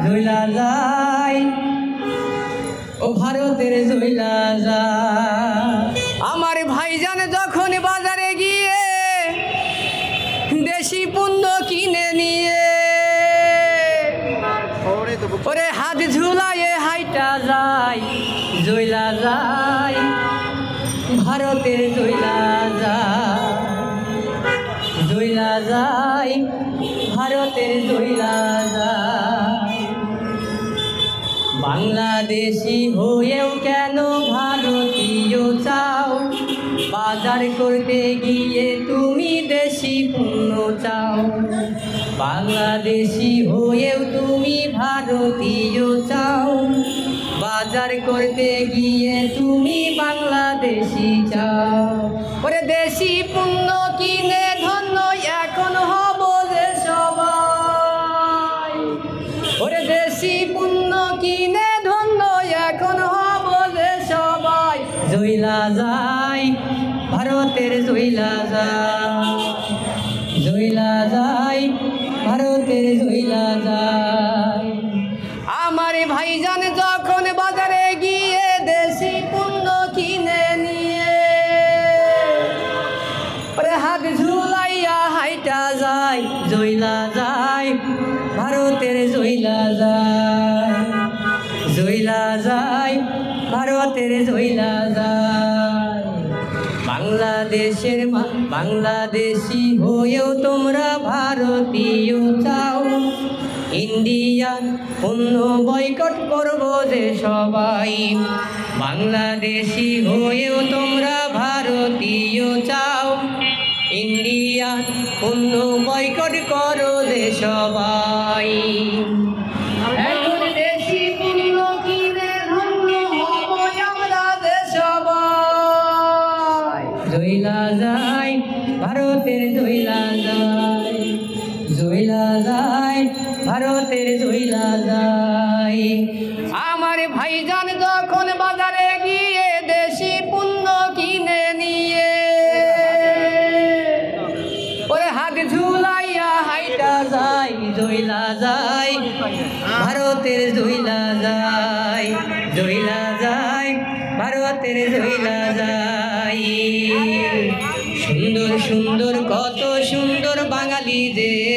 জইলা যায়, ও ভারতের জইলা যায়। আমার ভাইজান যখন বাজারে গিয়ে দেশি পণ্য কিনে নিয়ে ওরে হাত ঝুলাইয়ে হাইটা যায়, জইলা যায়, ভারতের জইলা যায়, জইলা যায়, ভারতের জইলা যায়। বাংলাদেশি হয়েও কেন ভারতীয় চাও, বাজার করতে গিয়ে তুমি দেশি পণ্য চাও। বাংলাদেশি হয়েও তুমি ভারতীয় চাও, বাজার করতে গিয়ে তুমি বাংলাদেশি চাও। ওরে দেশি পণ্য কিনে ধন্য এখন হব যে সবাই, ওরে দেশি পণ্য কিনে ধন্য এখন হব যে সবাই। জইলা যায়, ভারতের জইলা যায়, জইলা যায়, ভারতের জইলা যায়। আমার ভাইজান যখন বাজারে গিয়ে দেশি পণ্য কিনে নিয়ে ওরে হাত ঝুলাইয়া হাইটা যায়, জইলা যায়, ভারতের জইলা যায়, জইলা যায়, ভারতের জইলা যায়। বাংলাদেশি হয়েও তোমরা ভারতীয় চাও, ইন্ডিয়ান পণ্য বয়কট করবো যে সবাই। বাংলাদেশি হয়েও তোমরা ভারতীয় চাও, ইন্ডিয়ান পণ্য বয়কট করো যে সবাই। এখন দেশি পণ্য কিনে ধন্য হব আমরা যে সবাই। জইলা যায়, ভারতের জইলা যায়, জইলা যায়, ভারতের জইলা যায়। আমার ভাইজান যখন বাজারে গিয়ে দেশি পণ্য কিনে নিয়ে ওরে হাত ঝুলাইয়া হাইটা যায়, জইলা যায়, ভারতের জইলা যায়, জইলা যায়, ভারতের জইলা যায়। সুন্দর সুন্দর কত সুন্দর বাঙালি দেশ।